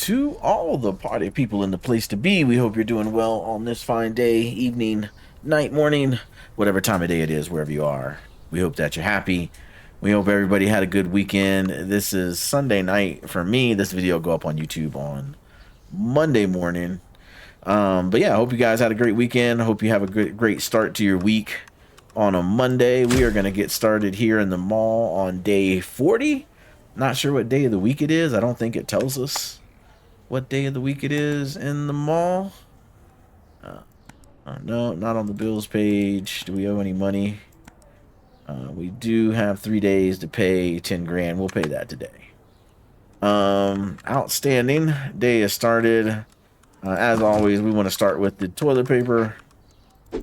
to all the party people in the place to be. We hope you're doing well on this fine day, evening, night, morning, whatever time of day it is, wherever you are. We hope that you're happy. We hope everybody had a good weekend. This is Sunday night for me. This video will go up on YouTube on Monday morning. But yeah, I hope you guys had a great weekend. I hope you have a great start to your week on a Monday. We are going to get started here in the mall on day 40. Not sure what day of the week it is. I don't think it tells us what day of the week it is in the mall. No, not on the bills page. Do we owe any money? We do have 3 days to pay 10 grand. We'll pay that today. Outstanding. Day has started. As always, we want to start with the toilet paper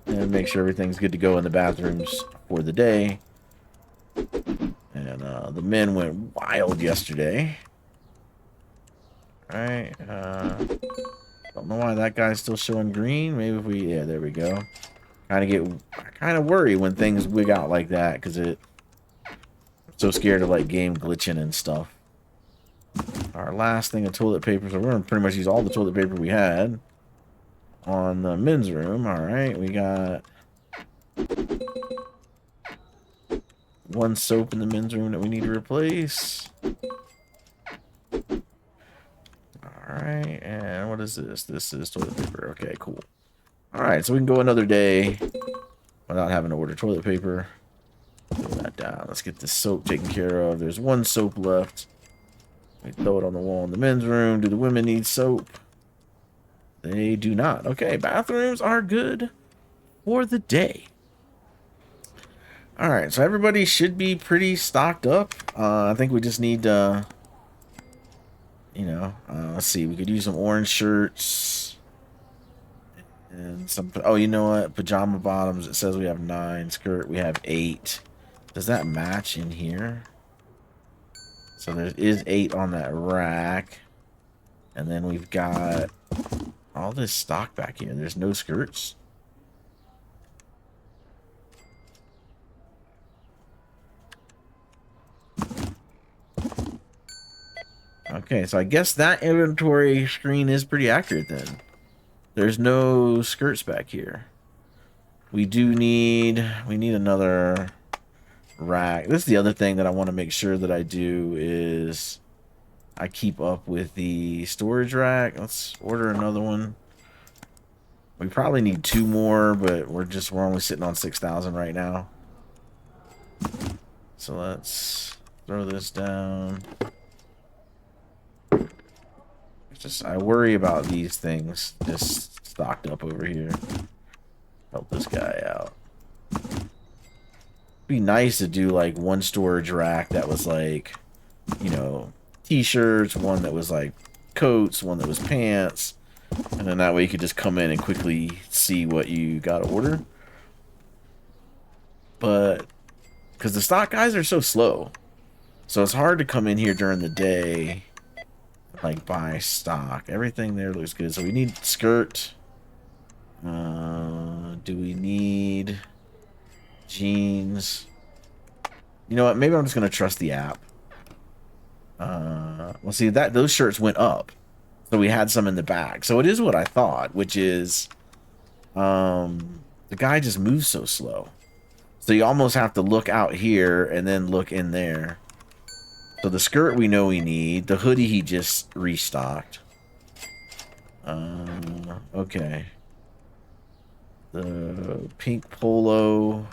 and make sure everything's good to go in the bathrooms for the day. And the men went wild yesterday. Alright, don't know why that guy's still showing green. Maybe if we, yeah, there we go. I worry when things wig out like that, because I'm so scared of like game glitching and stuff. Our last thing of toilet paper, so we're gonna pretty much use all the toilet paper we had on the men's room. Alright, we got one soap in the men's room that we need to replace. Alright, and what is this? This is toilet paper. Okay, cool. Alright, so we can go another day without having to order toilet paper. Throw that down. Let's get this soap taken care of. There's one soap left. We throw it on the wall in the men's room. Do the women need soap? They do not. Okay, bathrooms are good for the day. Alright, so everybody should be pretty stocked up. I think we just need let's see, we could use some orange shirts and some, oh, you know what, pajama bottoms. It says we have 9. Skirt, we have 8. Does that match in here? So there is 8 on that rack, and then we've got all this stock back here. There's no skirts. Okay, so I guess that inventory screen is pretty accurate then. There's no skirts back here. We need another rack. This is the other thing that I want to make sure that I do is I keep up with the storage rack. Let's order another one. We probably need 2 more, but we're only sitting on 6,000 right now. So let's throw this down. I worry about these things just stocked up over here. Help this guy out. Be nice to do like one storage rack that was like, t-shirts, one that was like coats, one that was pants, and then that way you could just come in and quickly see what you got to order. But because the stock guys are so slow, so it's hard to come in here during the day, like buy stock. Everything there looks good. So we need skirt. Do we need jeans? You know what? Maybe I'm just gonna trust the app. Well, see that those shirts went up, so we had some in the back. So it is what I thought, which is, the guy just moves so slow. So you almost have to look out here and then look in there. So the skirt we know we need. The hoodie he just restocked. Okay. The pink polo.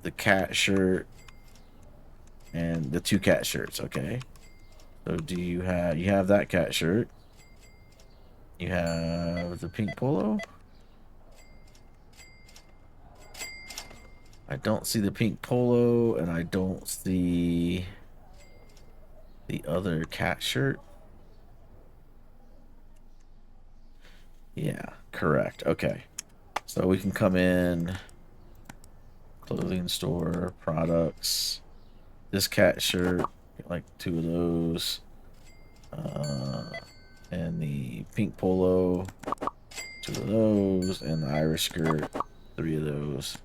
The cat shirt. And the 2 cat shirts, okay. So do you have that cat shirt? You have the pink polo? I don't see the pink polo, and I don't see the other cat shirt. Yeah, correct. Okay. So we can come in, clothing store, products, this cat shirt, get like 2 of those, and the pink polo, 2 of those, and the Irish skirt, 3 of those.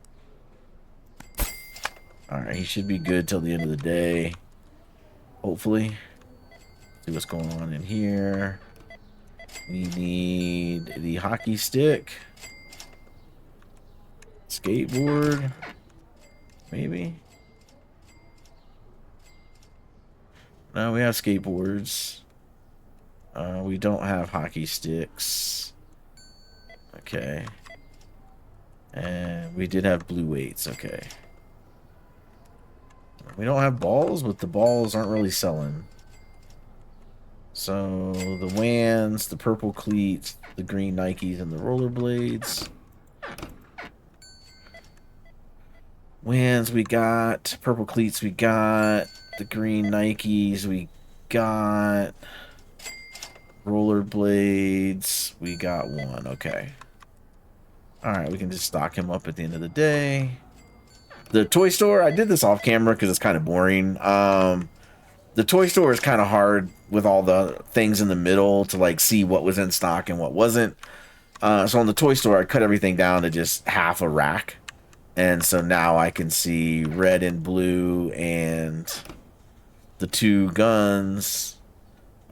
Alright, he should be good till the end of the day. Hopefully. See what's going on in here. We need the hockey stick. Skateboard. Maybe. No, we have skateboards. We don't have hockey sticks. Okay. And we did have blue weights. Okay. We don't have balls, but the balls aren't really selling. So the Wans, the purple cleats, the green Nikes, and the rollerblades. Wans we got, purple cleats we got, the green Nikes we got, rollerblades we got one. Okay. Alright, we can just stock him up at the end of the day. The toy store, I did this off camera because it's kind of boring. The toy store is kind of hard with all the things in the middle to like see what was in stock and what wasn't. So on the toy store, I cut everything down to just half a rack. And so now I can see red and blue and the two guns.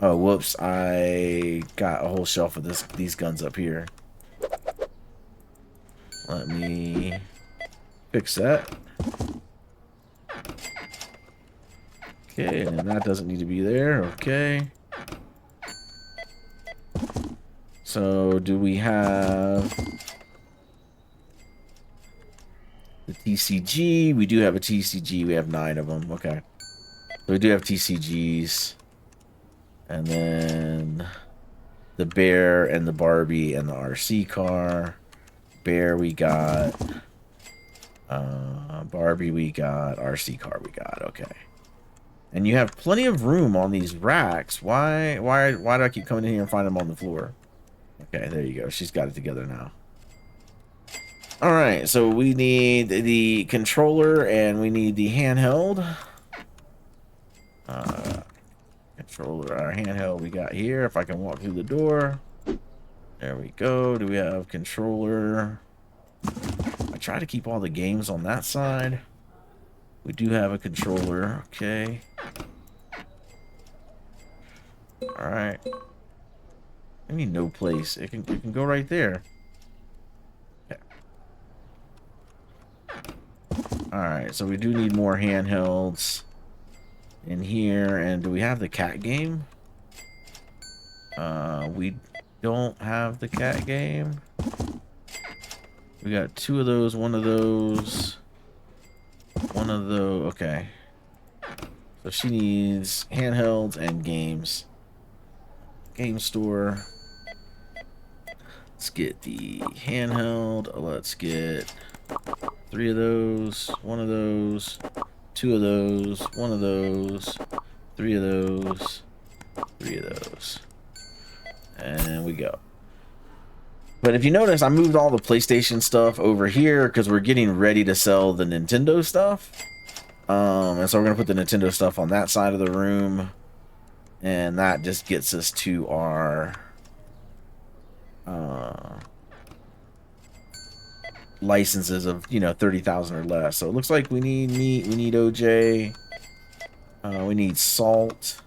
Oh, whoops. I got a whole shelf of these guns up here. Let me fix that. Okay, and that doesn't need to be there. Okay. So, do we have the TCG? We do have a TCG. We have 9 of them. Okay. So we do have TCGs. And then the bear and the Barbie and the RC car. Bear we got. Barbie we got. RC car we got. Okay. And you have plenty of room on these racks. Why do I keep coming in here and find them on the floor? Okay, there you go. She's got it together now. Alright, so we need the controller and we need the handheld. Controller, our handheld we got here. If I can walk through the door. There we go. Do we have controller? I try to keep all the games on that side. We do have a controller. Okay. Alright. I mean, no place. It can go right there. Okay. Alright, so we do need more handhelds in here. And do we have the cat game? We don't have the cat game. We got 2 of those, 1 of those, 1 of those. Okay. So she needs handhelds and games. Game store. Let's get the handheld. Let's get 3 of those, 1 of those, 2 of those, 1 of those, 3 of those, 3 of those. And we go. But if you notice, I moved all the PlayStation stuff over here because we're getting ready to sell the Nintendo stuff. And so we're going to put the Nintendo stuff on that side of the room. And that just gets us to our licenses of, 30,000 or less. So it looks like we need meat, we need OJ, we need salt.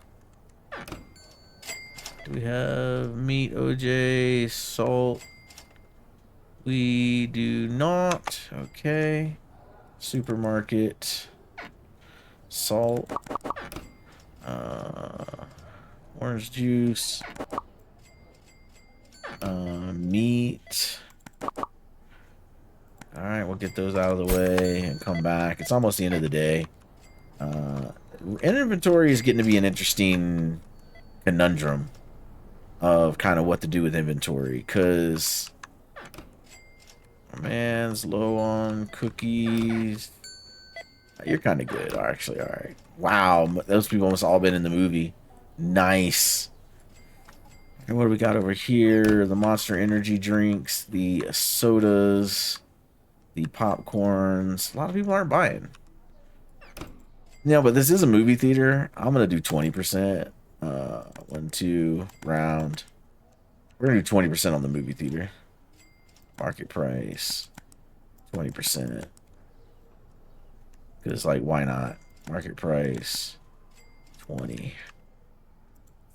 Do we have meat, OJ, salt? We do not. Okay. Supermarket. Salt. Orange juice. Meat. Alright, we'll get those out of the way and come back. It's almost the end of the day. Inventory is getting to be an interesting conundrum of kind of what to do with inventory, because man's low on cookies. You're kind of good, actually. All right. Wow, those people must have all been in the movie. Nice. And what do we got over here? The Monster Energy drinks, the sodas, the popcorns. A lot of people aren't buying. No, but this is a movie theater. I'm gonna do 20%. 1, 2, round. We're gonna do 20% on the movie theater. Market price, 20%. Because, like, why not? Market price, 20.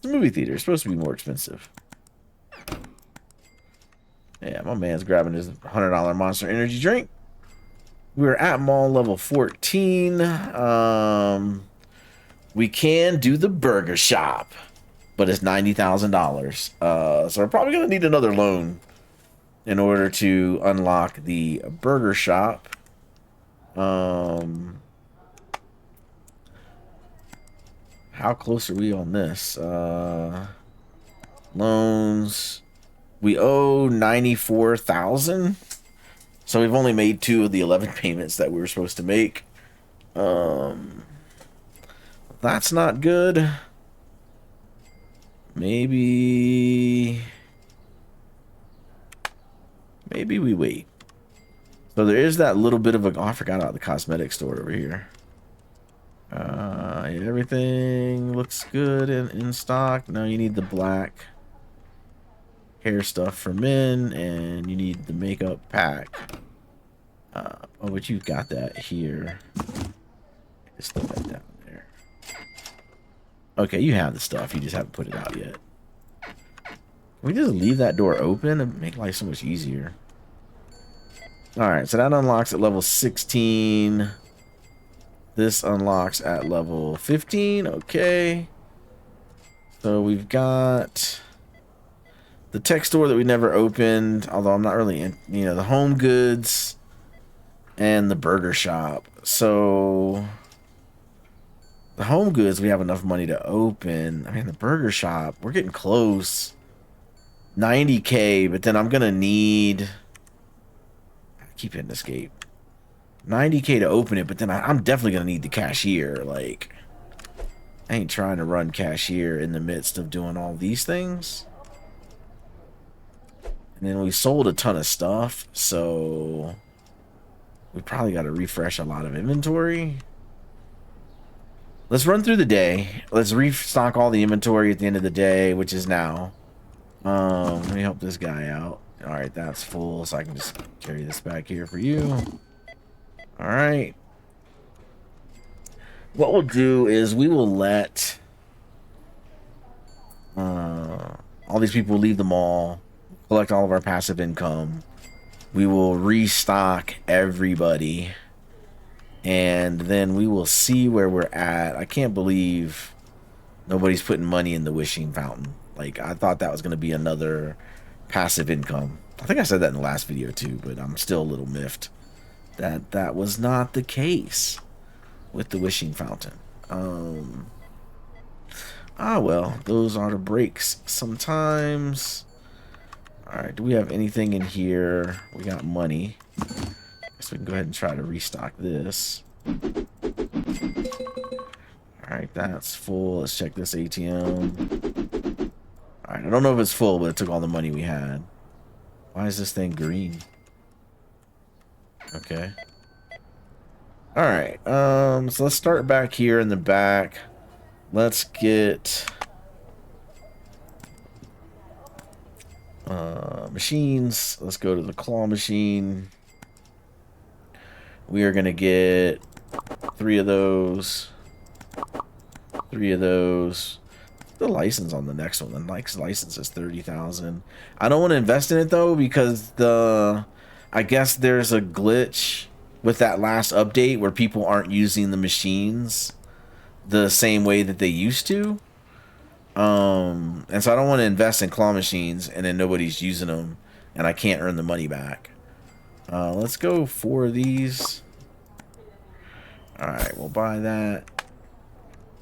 The movie theater is supposed to be more expensive. Yeah, my man's grabbing his $100 Monster Energy drink. We're at mall level 14. We can do the burger shop, but it's $90,000. So we're probably gonna need another loan in order to unlock the burger shop. How close are we on this? Loans. We owe 94,000. So we've only made 2 of the 11 payments that we were supposed to make. That's not good. Maybe we wait. So there is that little bit of a... Oh, I forgot about the cosmetic store over here. Yeah, everything looks good in stock. No, you need the black hair stuff for men, and you need the makeup pack. Oh, but you've got that here. Just throw that down there. Okay, you have the stuff. You just haven't put it out yet. Can we just leave that door open and make life so much easier? Alright, so that unlocks at level 16. This unlocks at level 15. Okay. So we've got the tech store that we never opened, although I'm not really in, you know, the home goods and the burger shop. So the home goods, we have enough money to open. I mean, the burger shop, we're getting close. 90K, but then I'm going to need... Keep hitting escape. 90K to open it, but then I'm definitely going to need the cashier. Like, I ain't trying to run cashier in the midst of doing all these things. And then we sold a ton of stuff, so we probably got to refresh a lot of inventory. Let's run through the day. Let's restock all the inventory at the end of the day, which is now. Let me help this guy out. All right, that's full, so I can just carry this back here for you. All right. What we'll do is we will let all these people leave the mall, collect all of our passive income. We will restock everybody, and then we will see where we're at. I can't believe nobody's putting money in the wishing fountain. Like, I thought that was going to be another passive income. I think I said that in the last video too, but I'm still a little miffed that that was not the case with the wishing fountain. Well, those are the breaks sometimes. All right, do we have anything in here? We got money. Guess we can go ahead and try to restock this. All right, that's full. Let's check this ATM. All right, I don't know if it's full, but it took all the money we had. Why is this thing green? Okay. All right, so let's start back here in the back. Let's get machines. Let's go to the claw machine. We are gonna get 3 of those. 3 of those. The license on the next one. The next license is 30,000. I don't want to invest in it though, because I guess there's a glitch with that last update where people aren't using the machines the same way that they used to. And so I don't want to invest in claw machines and then nobody's using them and I can't earn the money back. Let's go 4 of these. Alright, we'll buy that.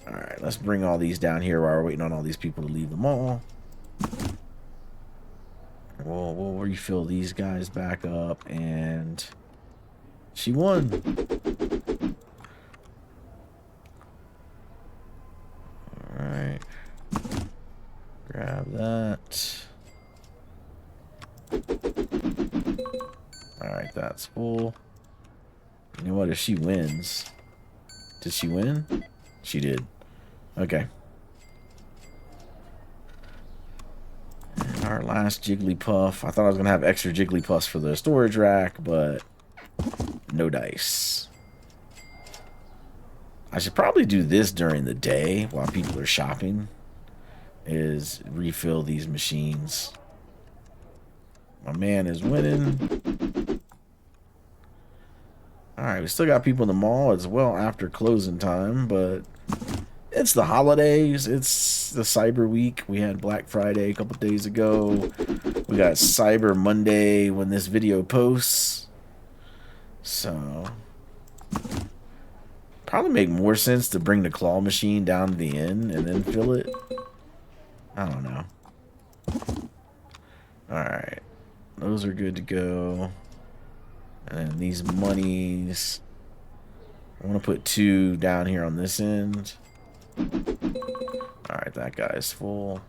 Alright, let's bring all these down here while we're waiting on all these people to leave the mall. We'll refill these guys back up, and she won. Alright. Grab that. Alright, that's full. You know what? If she wins... Did she win? She did. Okay. And our last Jigglypuff. I thought I was going to have extra Jigglypuffs for the storage rack, but no dice. I should probably do this during the day while people are shopping is refill these machines. My man is winning. Alright, we still got people in the mall as well after closing time, but it's the holidays. It's the Cyber Week. We had Black Friday a couple days ago. We got Cyber Monday when this video posts. So, probably make more sense to bring the claw machine down to the end and then fill it. I don't know. Alright. Those are good to go. And then these monies. I want to put 2 down here on this end. Alright, that guy's full.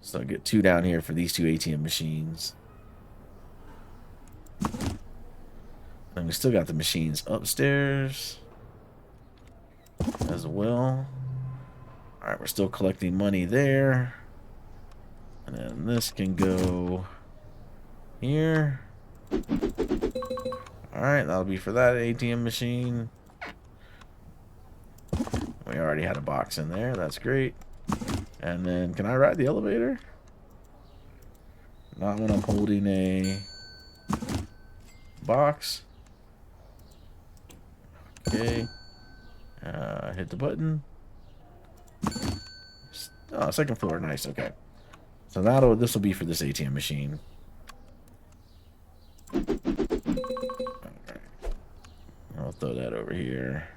So I'll get 2 down here for these 2 ATM machines. And we still got the machines upstairs as well. Alright, we're still collecting money there. And then this can go here. Alright, that'll be for that ATM machine. We already had a box in there. That's great. And then, can I ride the elevator? Not when I'm holding a box. Okay. Hit the button. Oh, second floor. Nice. Okay. So this will be for this ATM machine. Okay. I'll throw that over here.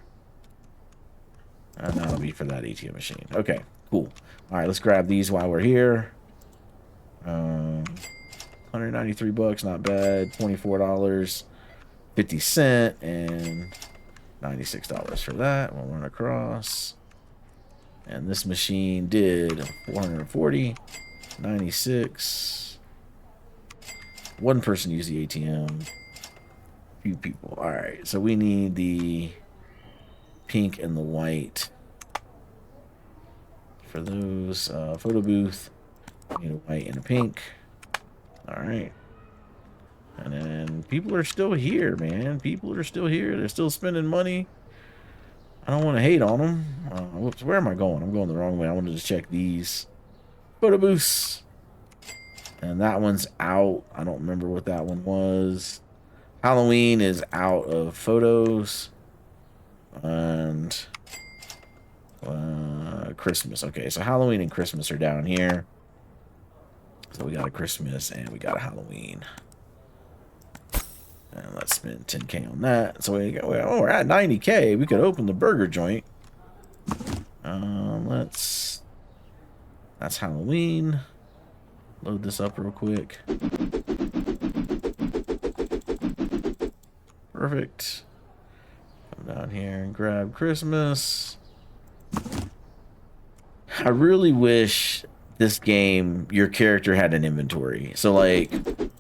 And that'll be for that ATM machine. Okay, cool. All right, let's grab these while we're here. 193 bucks, not bad. $24.50 and $96 for that. We'll run across. And this machine did 440, 96. One person used the ATM. Few people. All right, so we need the pink and the white for those. Photo booth. We need a white and a pink. All right. And then people are still here, man. People are still here. They're still spending money. I don't want to hate on them. Whoops, where am I going? I'm going the wrong way. I wanted to check these photo booths. And that one's out. I don't remember what that one was. Halloween is out of photos. And Christmas. Okay, so Halloween and Christmas are down here. So we got a Christmas and we got a Halloween. And let's spend 10K on that. So we're at 90K. We could open the burger joint. That's Halloween. Load this up real quick. Perfect. Come down here and grab Christmas. I really wish this game, your character had an inventory. So like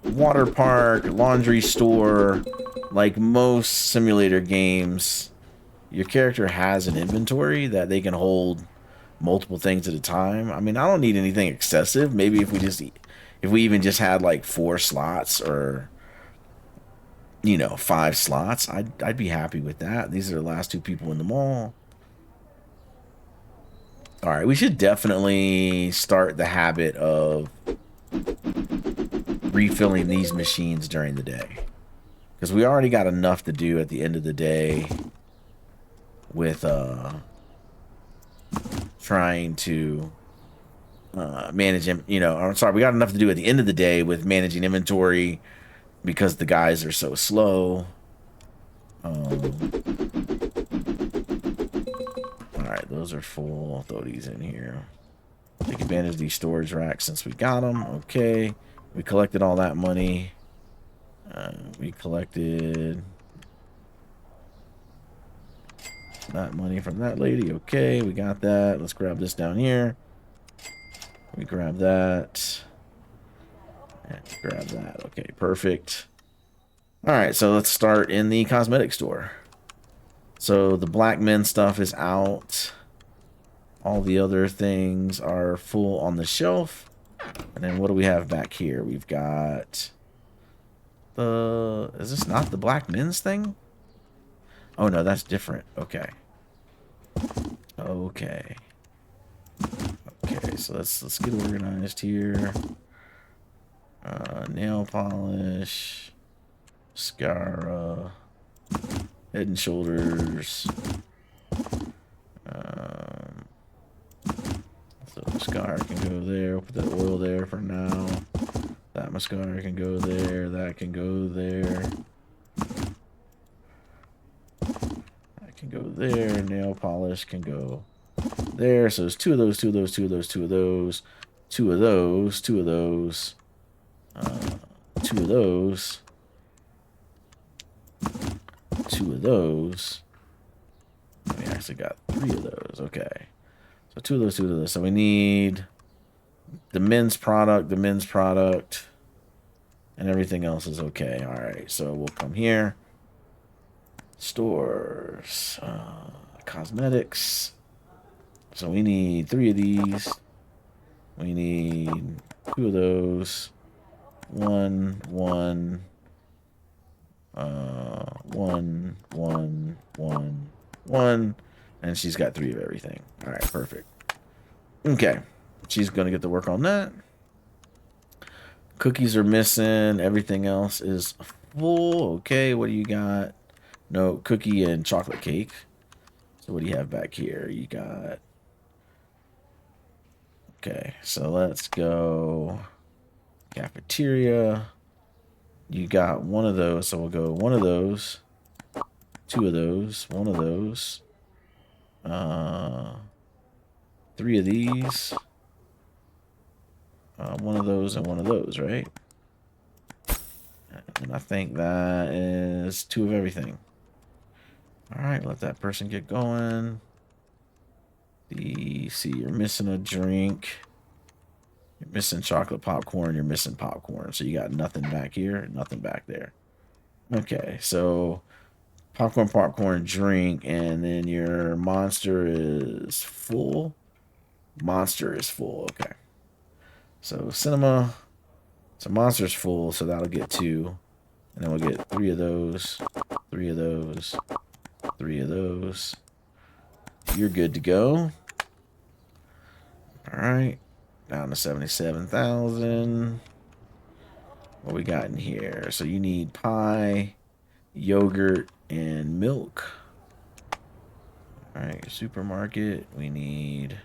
water park, laundry store, like most simulator games, your character has an inventory that they can hold multiple things at a time. I mean, I don't need anything excessive. Maybe if we even just had like 4 slots or 5 slots, I'd be happy with that. These are the last 2 people in the mall. All right, we should definitely start the habit of refilling these machines during the day, because we already got enough to do at the end of the day with trying to manage him. I'm sorry, we got enough to do at the end of the day with managing inventory because the guys are so slow. Alright, those are full. I'll throw these in here. Take advantage of these storage racks since we got them. Okay. We collected all that money. We collected that money from that lady. Okay, we got that. Let's grab this down here. We grab that. And grab that. Okay, perfect. Alright, so let's start in the cosmetic store. So the black men stuff is out. All the other things are full on the shelf. And then what do we have back here? We've got is this not the black men's thing? Oh no, that's different. Okay. Okay. Okay. Okay, so let's get organized here. Nail polish, mascara, Head and Shoulders. So mascara can go there. Put that oil there for now. That mascara can go there. That can go there. That can go there. Nail polish can go there. So there's two of those, two of those, two of those, two of those, two of those, two of those, two of those, two of those. We actually got three of those. Okay. So two of those, two of those. So we need the men's product, and everything else is okay. All right. So we'll come here. Stores. Cosmetics. So we need three of these. We need two of those. One. And she's got three of everything. All right, perfect. Okay. She's going to get to work on that. Cookies are missing. Everything else is full. Okay, what do you got? No, cookie and chocolate cake. So what do you have back here? You got... Okay, so let's go cafeteria. You got one of those, so we'll go one of those, two of those, one of those, three of these, one of those, and one of those, right? And I think that is two of everything. All right, let that person get going. See, you're missing a drink. You're missing chocolate popcorn. You're missing popcorn. So you got nothing back here, nothing back there. Okay, so popcorn, drink, and then your monster is full. Monster is full. Okay. So cinema. So monster's full, so that'll get two. And then we'll get three of those, three of those, three of those. You're good to go. All right. Down to 77,000. What we got in here? So you need pie, yogurt, and milk. All right, supermarket. We need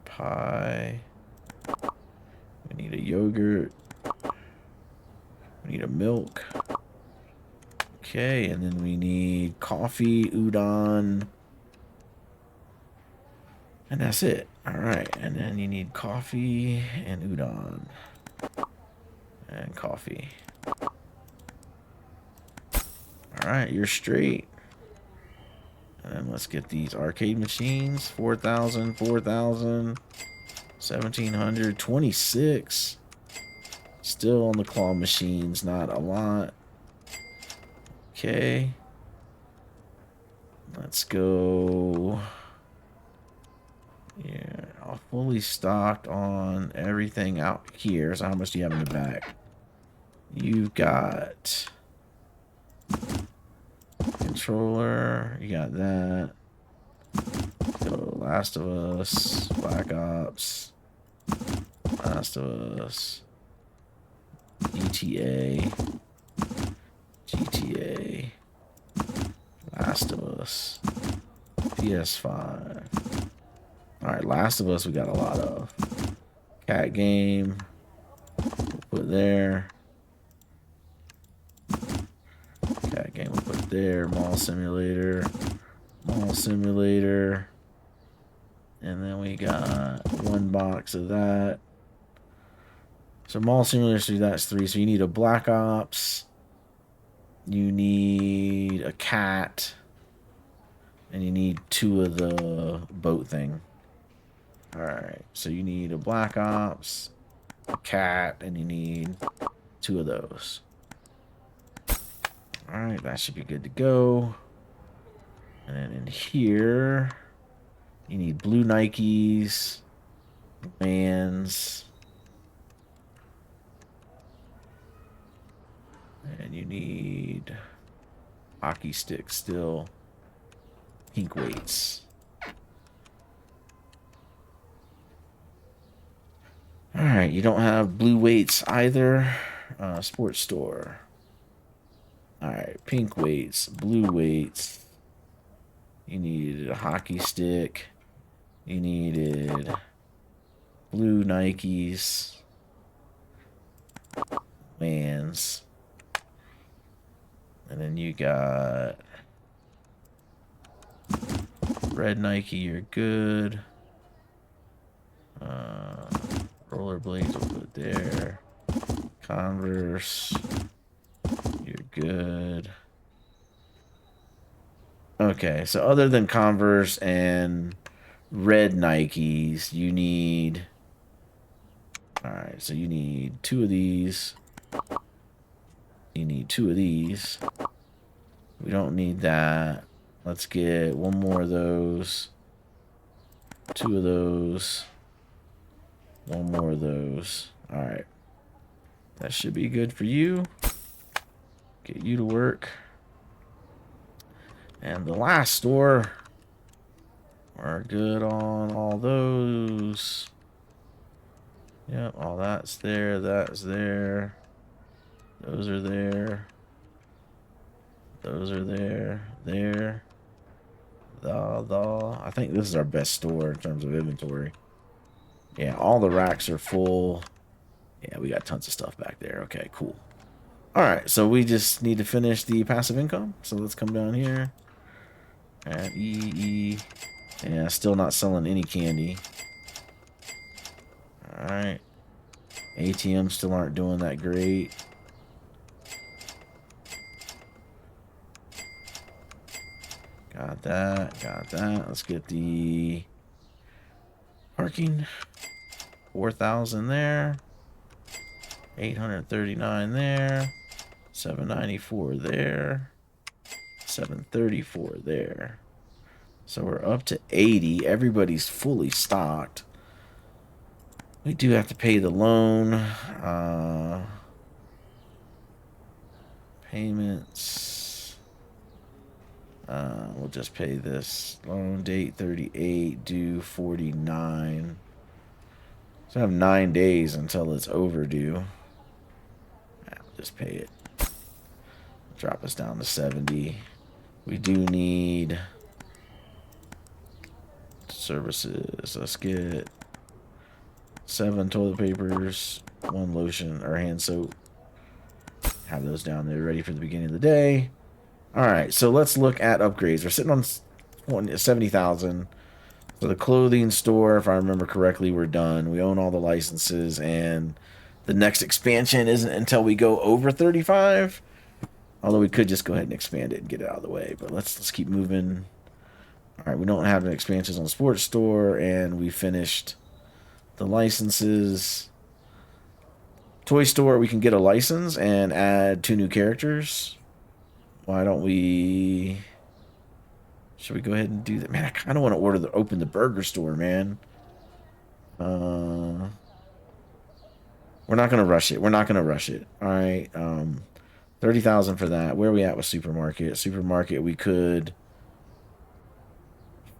pie. We need a yogurt. We need a milk. Okay, and then we need coffee, udon. And that's it. All right, and then you need coffee and udon. And coffee. All right, you're straight. And then let's get these arcade machines. 4,000, 4,000, 1,700, 26. Still on the claw machines, not a lot. Okay. Let's go. Yeah, I'll fully stocked on everything out here. So how much do you have in the back? You've got controller. You got that. So Last of Us, Black Ops, Last of Us, GTA, Last of Us, PS5. Alright, Last of Us we got a lot of. Cat game. We'll put there. Cat game we'll put there. Mall Simulator. Mall Simulator. And then we got one box of that. So Mall Simulator 3, that's 3. So you need a Black Ops. You need a cat. And you need 2 of the boat thing. Alright, so you need a Black Ops, a cat, and you need 2 of those. Alright, that should be good to go. And then in here, you need blue Nikes, Vans, and you need hockey sticks still, pink weights. All right, you don't have blue weights either. Sports store. All right, pink weights, blue weights. You needed a hockey stick. You needed blue Nikes, Vans, and then you got red Nike. You're good. Rollerblades, we'll put there. Converse, you're good. Okay, so other than Converse and red Nikes, you need... Alright, so you need 2 of these. You need 2 of these. We don't need that. Let's get 1 more of those. 2 of those. 1 more of those. Alright. That should be good for you. Get you to work. And the last store, we're good on all those. Yep, all that's there. That's there. Those are there. Those are there. There. I think this is our best store in terms of inventory. Yeah, all the racks are full. Yeah, we got tons of stuff back there. Okay, cool. All right, so we just need to finish the passive income. So let's come down here. At E. Yeah, still not selling any candy. All right. ATMs still aren't doing that great. Got that. Got that. Let's get the parking. 4,000 there. 839 there. 794 there. 734 there. So we're up to 80. Everybody's fully stocked. We do have to pay the loan. Payments. We'll just pay this. Loan date 38, due 49. So I have 9 days until it's overdue. I'll just pay it. Drop us down to 70. We do need services. Let's get 7 toilet papers, 1 lotion or hand soap. Have those down there ready for the beginning of the day. All right, so let's look at upgrades. We're sitting on 70,000. So the clothing store, if I remember correctly, we're done. We own all the licenses, and the next expansion isn't until we go over 35. Although we could just go ahead and expand it and get it out of the way. But let's keep moving. All right, we don't have any expansions on the sports store, and we finished the licenses. Toy store, we can get a license and add 2 new characters. Why don't we... Should we go ahead and do that? Man, I kind of want to open the burger store, man. We're not going to rush it. We're not going to rush it. All right. 30,000 for that. Where are we at with supermarket? Supermarket, we could...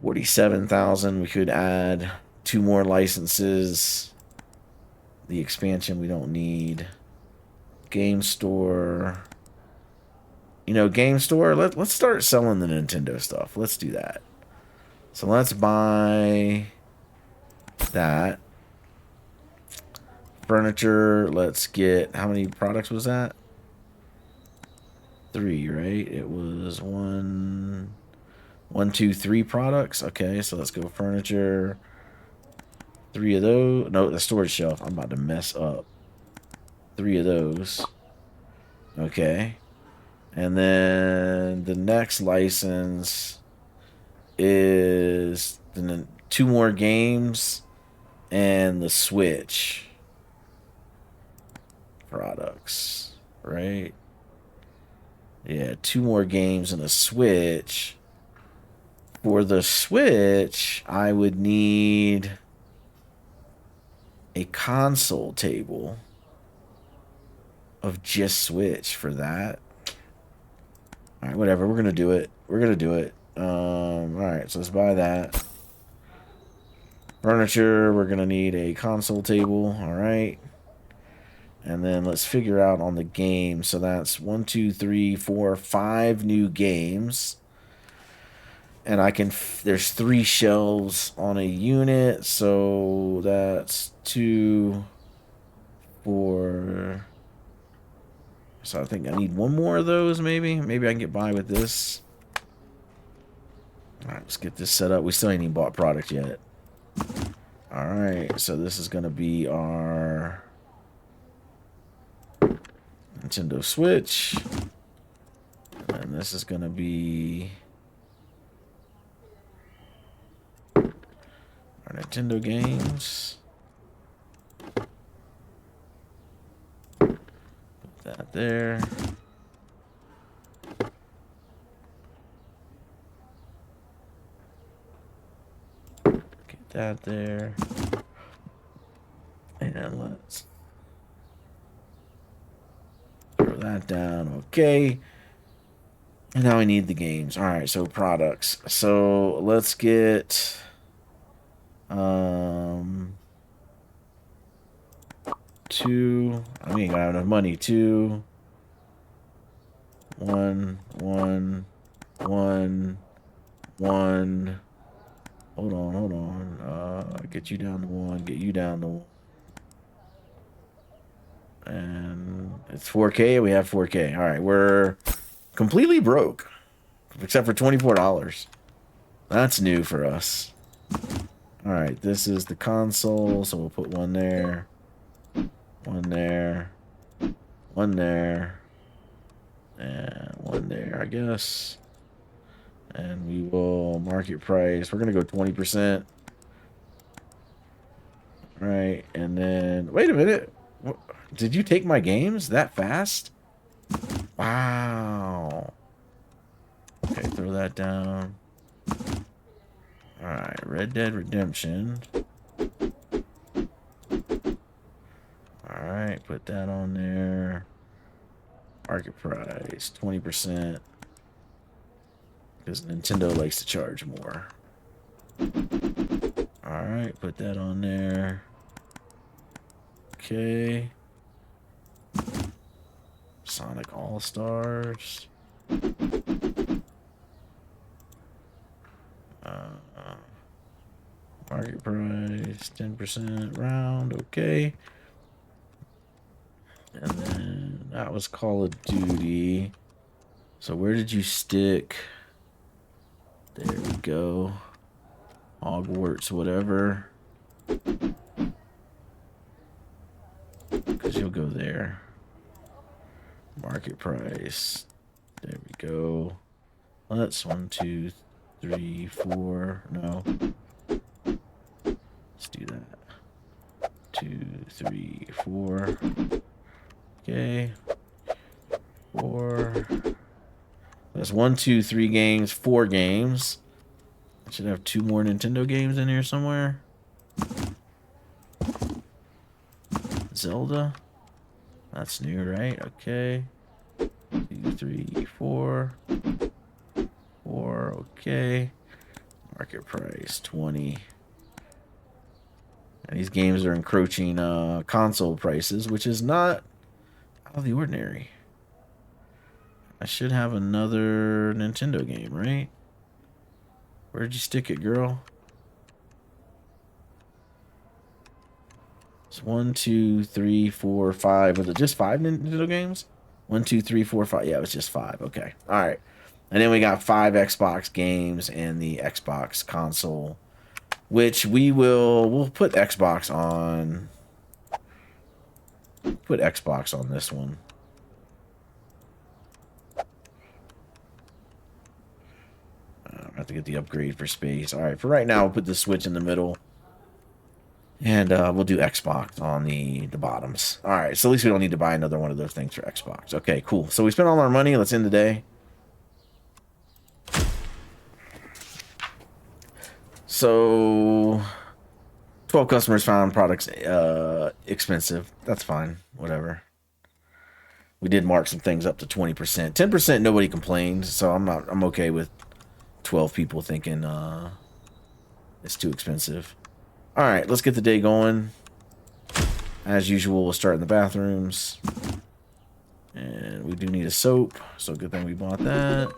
47,000. We could add 2 more licenses. The expansion we don't need. Game store. You know, game store, let's start selling the Nintendo stuff. Let's do that. So let's buy that. Furniture, let's get... How many products was that? 3, right? It was 1, 2, 3 products. Okay, so let's go furniture. 3 of those. No, the storage shelf. I'm about to mess up. 3 of those. Okay. And then the next license is 2 more games and the Switch products, right? Yeah, 2 more games and a Switch. For the Switch, I would need a console table of just Switch for that. All right, whatever. We're gonna do it. We're gonna do it. All right, so let's buy that. Furniture, we're going to need a console table. All right. And then let's figure out on the game. So that's 1, 2, 3, 4, 5 new games. And I can, there's 3 shelves on a unit. So that's 2, 4. So I think I need 1 more of those, maybe. Maybe I can get by with this. All right, let's get this set up. We still ain't even bought product yet. All right, so this is going to be our Nintendo Switch. And this is going to be our Nintendo games. Put that there. Get that there. And let's throw that down. Okay. And now we need the games. All right, so products. So let's get 2. I mean, I got enough money. 2, 1, 1, 1, 1. Hold on. Get you down to 1. Get you down to 1. And it's 4K. We have 4K. All right, we're completely broke, except for $24. That's new for us. All right, this is the console, so we'll put 1 there, 1 there, 1 there, and 1 there, I guess. And we will market price. We're gonna go 20%. All right, and then wait a minute. Did you take my games that fast? Wow. Okay, throw that down. Alright, Red Dead Redemption. Alright, put that on there. Market price, 20%. Because Nintendo likes to charge more. Alright, put that on there. Okay. Sonic All Stars. Market price 10% round. Okay. And then that was Call of Duty. So where did you stick? There we go. Hogwarts, whatever. Because you'll go there. Market price. There we go. Well, that's 1, 2, 3, 4. No. Let's do that. 2, 3, 4. Okay. 4. That's 1, 2, 3 games, 4 games. I should have 2 more Nintendo games in here somewhere. Zelda. That's new, right? Okay. 2, 3, 4. 4. Okay. Market price 20. And these games are encroaching console prices, which is not out of the ordinary. I should have another Nintendo game, right? Where'd you stick it, girl? It's 1, 2, 3, 4, 5. Was it just 5 Nintendo games? 1, 2, 3, 4, 5. Yeah, it was just 5. Okay. All right. And then we got 5 Xbox games and the Xbox console, which we'll put Xbox on. Put Xbox on this one. I have to get the upgrade for space. All right, for right now, we'll put the Switch in the middle. And we'll do Xbox on the bottoms. All right, so at least we don't need to buy another one of those things for Xbox. Okay, cool. So we spent all our money. Let's end the day. So 12 customers found products expensive. That's fine. Whatever. We did mark some things up to 20%. 10% nobody complained, so I'm okay with 12 people thinking it's too expensive. All right, let's get the day going. As usual, we'll start in the bathrooms. And we do need a soap, so good thing we bought that.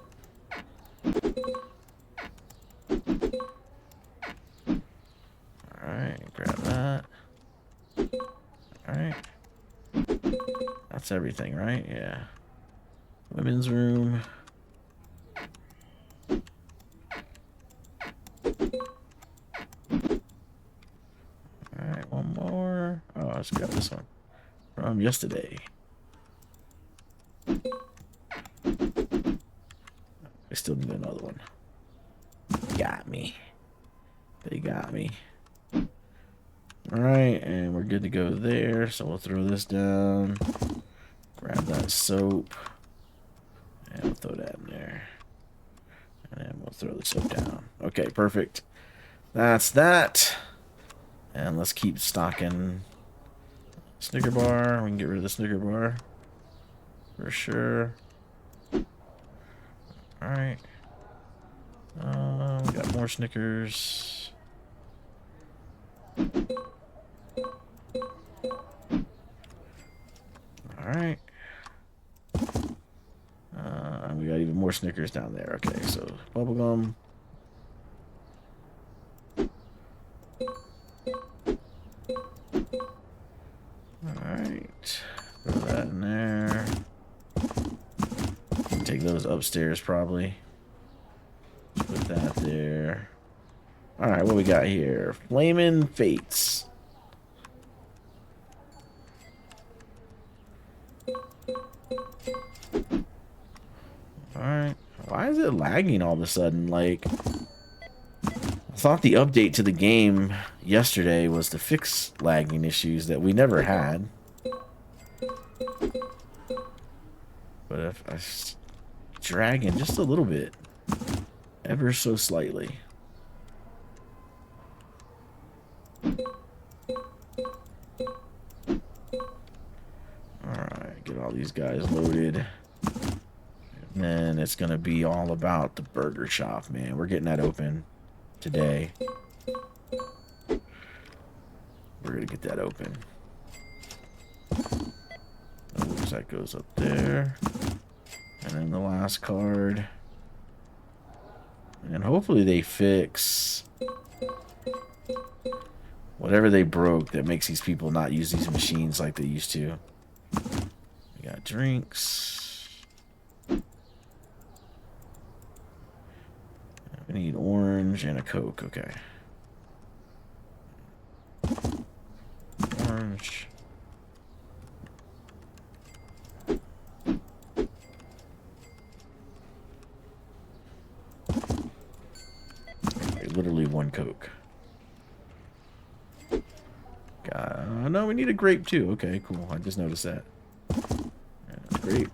Alright, grab that. Alright. That's everything, right? Yeah. Women's room. Alright, one more. Oh, let's grab this one from yesterday. I still need another one. Got me. They got me. Alright, and we're good to go there. So we'll throw this down. Grab that soap. And we'll throw that in there. And then we'll throw the soap down. Okay, perfect. That's that. And let's keep stocking Snicker bar. We can get rid of the Snicker bar. For sure. Alright. We got more Snickers. Alright. We got even more Snickers down there. Okay, so bubblegum. Alright. Throw that in there. Take those upstairs probably. Put that there. Alright, what we got here? Flamin' Fates. Alright. Why is it lagging all of a sudden? Like, I thought the update to the game yesterday was to fix lagging issues that we never had. But if I dragging just a little bit, ever so slightly. Alright, get all these guys loaded. And then it's gonna be all about the burger shop, man. We're getting that open today. We're gonna get that open. Oh, oops, that goes up there. And then the last card. And hopefully they fix whatever they broke that makes these people not use these machines like they used to. We got drinks. We need orange and a Coke. Okay. Orange. Literally one Coke. No, we need a grape too. Okay, cool. I just noticed that. Yeah, grape.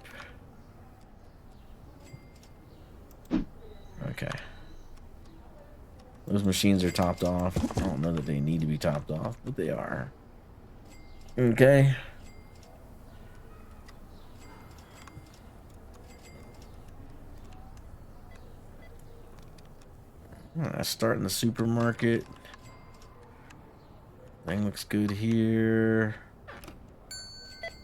Okay. Those machines are topped off. I don't know that they need to be topped off, but they are. Okay. Let's start in the supermarket. Thing looks good here.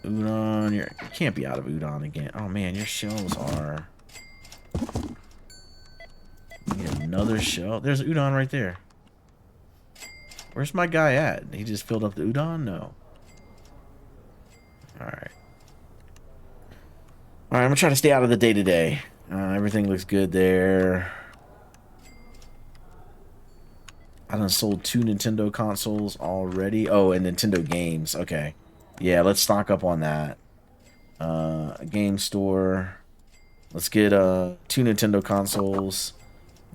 Udon. You can't be out of udon again. Oh man, your shells are. You need another shell. There's udon right there. Where's my guy at? He just filled up the udon? No. Alright. Alright, I'm gonna try to stay out of the day-to-day. Everything looks good there. I done sold 2 Nintendo consoles already. Oh, and Nintendo games. Okay. Yeah, let's stock up on that. Game store. Let's get 2 Nintendo consoles.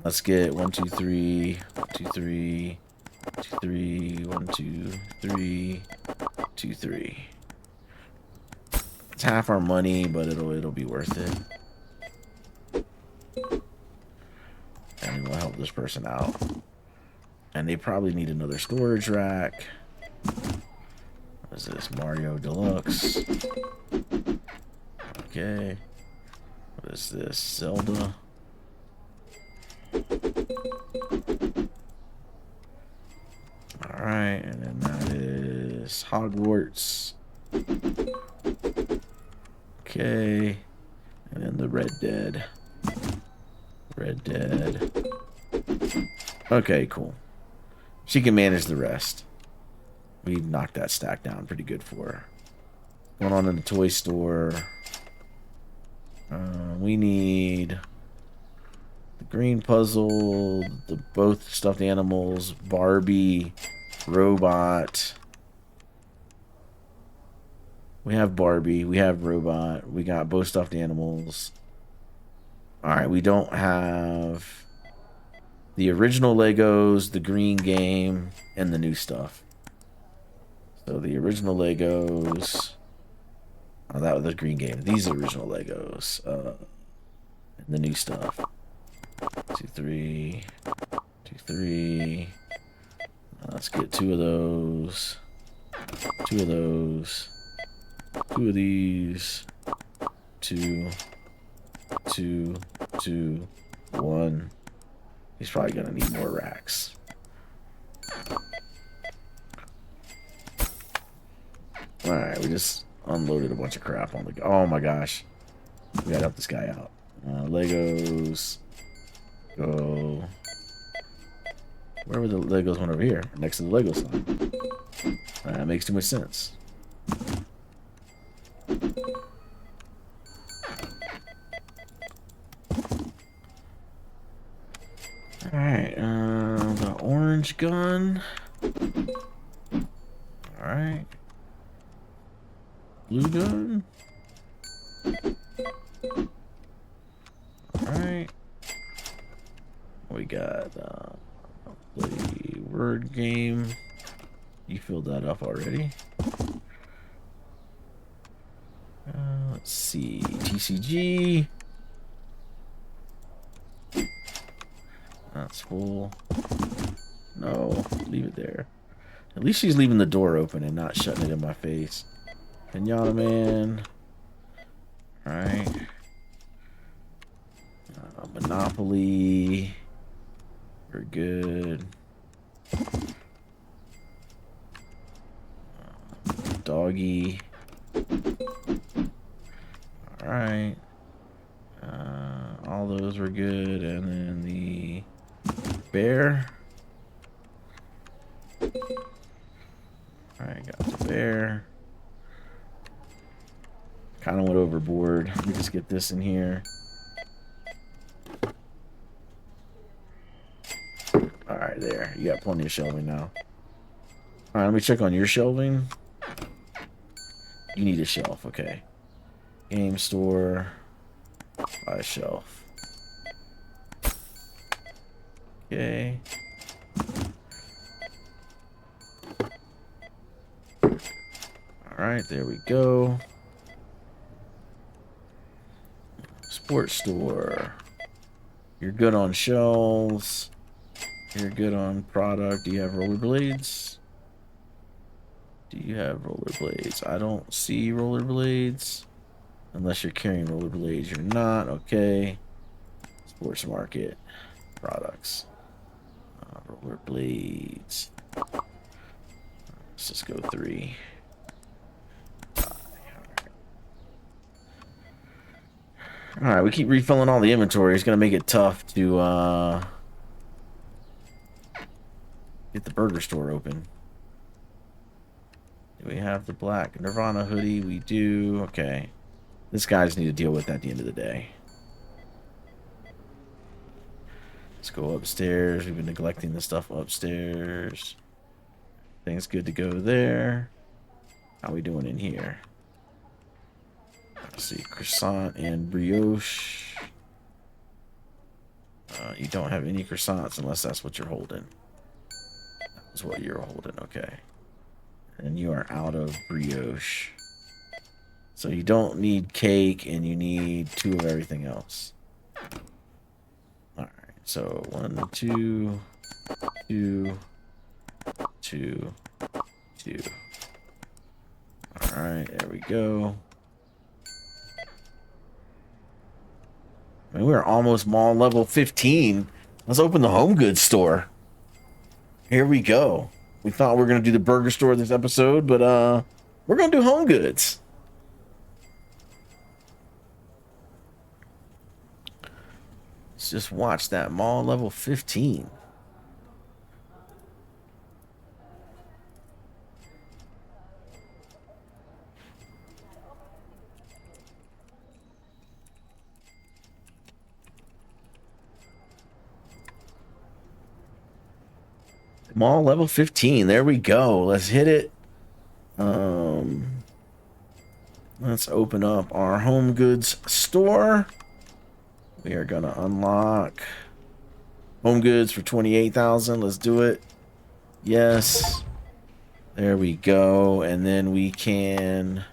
Let's get 1, 2, 3, 2, 3, 2, 3, 1, 2, 3, 2, 3. It's half our money, but it'll be worth it. And it'll help this person out. And they probably need another storage rack. What is this? Mario Deluxe. Okay. What is this? Zelda. All right, and then that is Hogwarts. Okay, and then the Red Dead. Red Dead. Okay, cool. She can manage the rest. We knocked that stack down pretty good for her. Going on in the toy store. We need the green puzzle, the both stuffed animals, Barbie, robot. We have Barbie, we have robot, we got both stuffed animals. Alright, we don't have the original Legos, the green game, and the new stuff. So the original Legos. Oh, that was the green game. These are the original Legos. And the new stuff. 2, 3. 2, 3. Let's get 2 of those. 2 of those. 2 of these. 2. 2. 2. 1. He's probably gonna need more racks. Alright, we just unloaded a bunch of crap on the... Oh my gosh. We gotta help this guy out. Legos. Go. Where were the Legos went over here? Next to the Lego sign. That makes too much sense. Alright, the orange gun. Alright. Blue gun. Alright. We got the word game. You filled that up already. Let's see. TCG. That's full. No, leave it there. At least she's leaving the door open and not shutting it in my face. Pinata Man. Alright. Monopoly. We're good. Doggy. Alright. All those were good. And then the bear. Alright, got the bear. Kind of went overboard. Let me just get this in here. Alright, there. You got plenty of shelving now. Alright, let me check on your shelving. You need a shelf, okay. Game store. Buy a shelf. Okay. Alright, there we go. Sports store. You're good on shelves. You're good on product. Do you have rollerblades? Do you have rollerblades? I don't see rollerblades. Unless you're carrying rollerblades. You're not. Okay. Sports market. Products. Rollerblades. Let's just go 3. Alright, we keep refilling all the inventory. It's going to make it tough to get the burger store open. Do we have the black Nirvana hoodie? We do. Okay. This guy's need to deal with at the end of the day. Let's go upstairs. We've been neglecting the stuff upstairs. Things good to go there. How we doing in here? Let's see. Croissant and brioche. You don't have any croissants unless that's what you're holding. That's what you're holding. Okay. And you are out of brioche. So you don't need cake and you need 2 of everything else. Alright, so 1, 2, 2, 2, 2. Alright, there we go. I mean, we're almost mall level 15. Let's open the home goods store. Here we go. We thought we were gonna do the burger store this episode, but we're gonna do home goods. Let's just watch that mall level 15. Mall level 15. There we go. Let's hit it. Let's open up our home goods store. We are gonna unlock home goods for 28,000. Let's do it. Yes. There we go. And then we can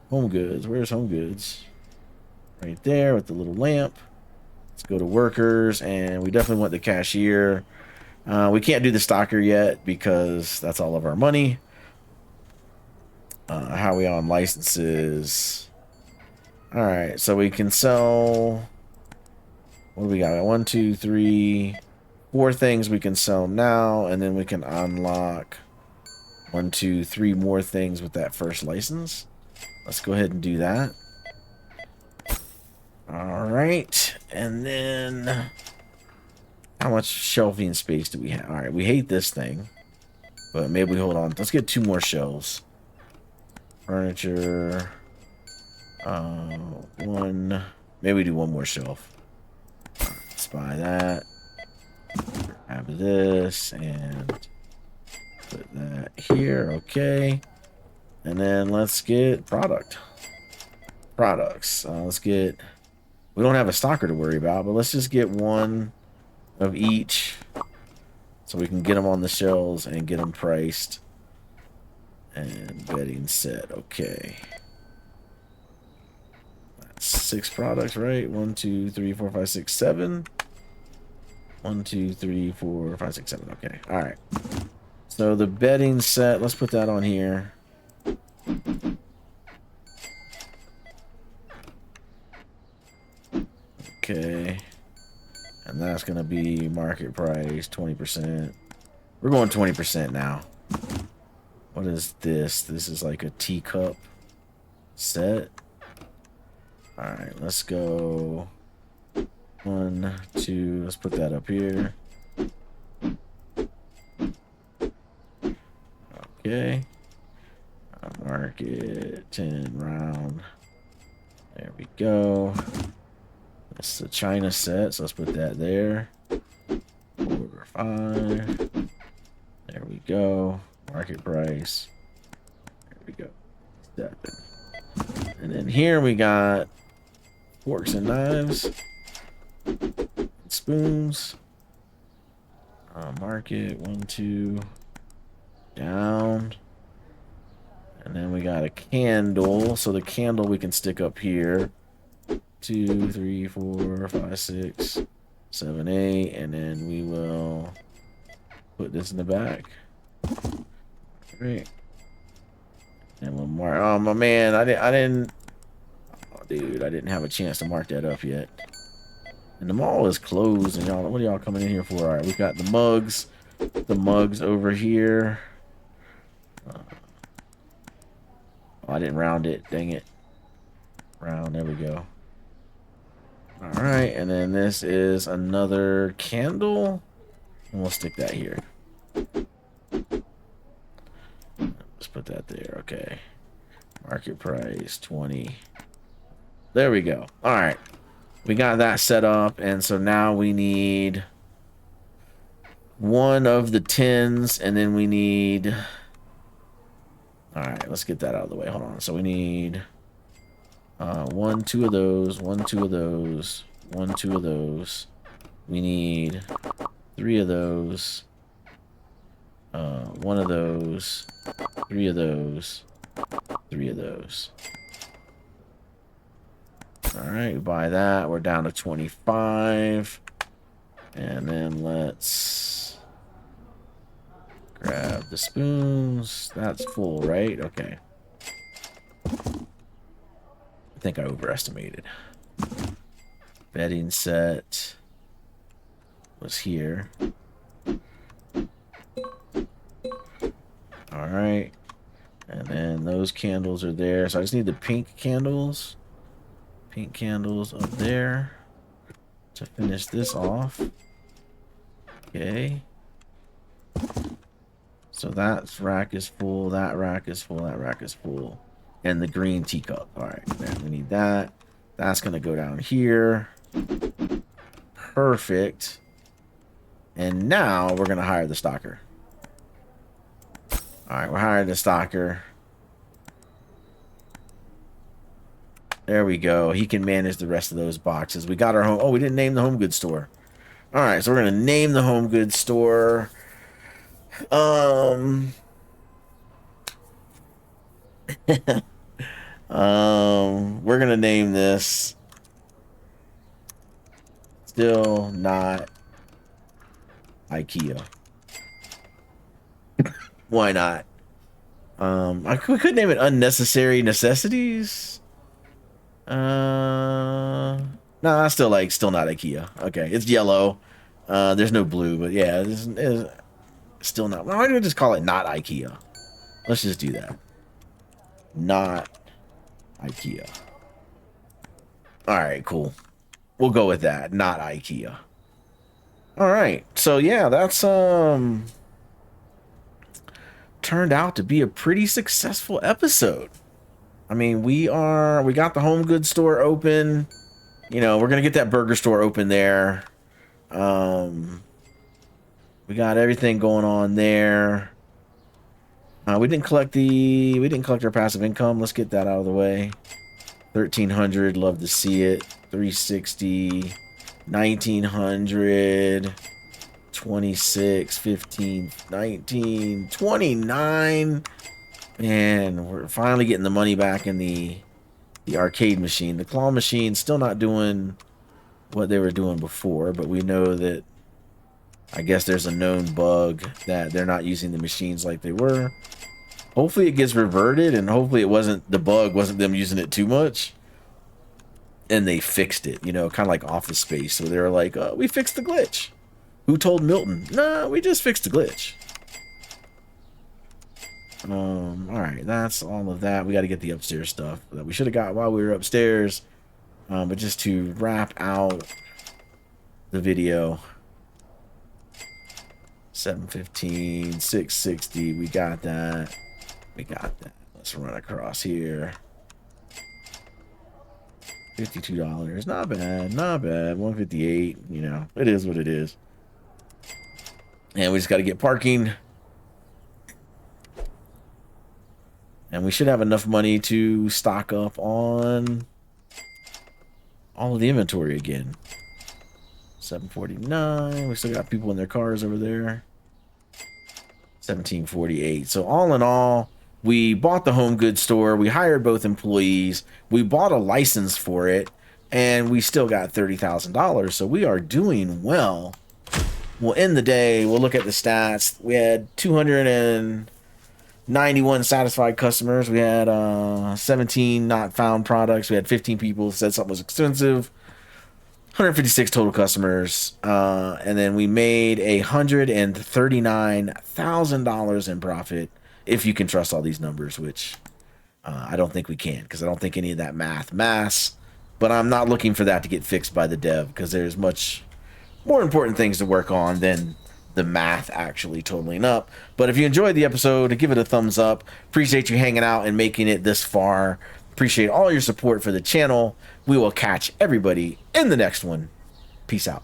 home goods. Where's home goods? Right there with the little lamp. Let's go to workers, and we definitely want the cashier. We can't do the stocker yet because that's all of our money. How are we on licenses? All right, so we can sell. What do we got? 1, 2, 3, 4 things we can sell now, and then we can unlock 1, 2, 3 more things with that first license. Let's go ahead and do that. All right, and then how much shelving space do we have? All right, we hate this thing, but maybe we hold on. Let's get 2 more shelves. Furniture. 1. Maybe we do 1 more shelf. Let's buy that. Have this and put that here. Okay. And then let's get products. Let's get. We don't have a stocker to worry about, but let's just get 1 of each so we can get them on the shelves and get them priced. And bedding set. Okay. That's 6 products, right? 1, 2, 3, 4, 5, 6, 7. 1, 2, 3, 4, 5, 6, 7. Okay. All right. So the bedding set, let's put that on here. Okay. And that's going to be market price, 20%. We're going 20% now. What is this? This is like a teacup set. All right, let's go 1, 2. Let's put that up here. Okay. Market 10 round. There we go. That's the China set, so let's put that there. 4, 5. There we go. Market price. There we go. 7. And then here we got forks and knives. Spoons. Market 1, 2. Down. And then we got a candle. So the candle we can stick up here. 2, 3, 4, 5, 6, 7, 8. And then we will put this in the back. Great. And we'll mark. Oh my man, I didn't. Oh, dude, I didn't have a chance to mark that up yet. And the mall is closed. And y'all, what are y'all coming in here for? All right, we got the mugs. The mugs over here. Oh, I didn't round it. Dang it. Round. There we go. All right, and then this is another candle. And we'll stick that here. Let's put that there. Okay. Market price 20. There we go. All right. We got that set up. And so now we need 1 of the 10s. And then we need. All right. Let's get that out of the way. Hold on. So we need 1, 2 of those. 1, 2 of those. 1, 2 of those. We need 3 of those. 1 of those. 3 of those. 3 of those. All right, buy that. We're down to 25. And then let's grab the spoons. That's full, right? Okay. I think I overestimated. Bedding set was here. All right. And then those candles are there. So I just need the pink candles. Pink candles up there to finish this off. Okay. So that rack is full. That rack is full. That rack is full. And the green teacup. All right. Then we need that. That's going to go down here. Perfect. And now we're going to hire the stocker. All right. We're hiring the stocker. There we go. He can manage the rest of those boxes. We got our home. Oh, we didn't name the home goods store. All right. So we're going to name the home goods store. We're going to name this Still Not IKEA. Why not? We could name it Unnecessary Necessities. No, I still not IKEA. Okay, it's yellow. There's no blue, but yeah, it's still not. Why don't we just call it Not IKEA? Let's just do that. Not IKEA. All right, cool. We'll go with that. Not IKEA. All right. So yeah, that's turned out to be a pretty successful episode. I mean, we got the home goods store open. You know, we're gonna get that burger store open there. We got everything going on there. We didn't collect our passive income. Let's get that out of the way. 1,300, love to see it. 360, 1,900, 26, 15, 19, 29. And we're finally getting the money back in the arcade machine. The claw machine still not doing what they were doing before, but we know that I guess there's a known bug that they're not using the machines like they were. Hopefully it gets reverted, and hopefully the bug wasn't them using it too much. And they fixed it, you know, kind of like Office Space. So they were like, oh, we fixed the glitch. Who told Milton? Nah, we just fixed the glitch. All right, that's all of that. We got to get the upstairs stuff that we should have got while we were upstairs. But just to wrap out the video, 715, 660, we got that. We got that. Let's run across here. $52. Not bad. Not bad. 158. You know, it is what it is. And we just got to get parking. And we should have enough money to stock up on all of the inventory again. 749. We still got people in their cars over there. 1748. So all in all, we bought the home goods store. We hired both employees. We bought a license for it. And we still got $30,000. So we are doing well. We'll end the day. We'll look at the stats. We had 291 satisfied customers. We had 17 not found products. We had 15 people who said something was expensive. 156 total customers. And then we made $139,000 in profit. If you can trust all these numbers, which I don't think we can, because I don't think any of that mass. But I'm not looking for that to get fixed by the dev, because there's much more important things to work on than the math actually totaling up. But if you enjoyed the episode, give it a thumbs up. Appreciate you hanging out and making it this far. Appreciate all your support for the channel. We will catch everybody in the next one. Peace out.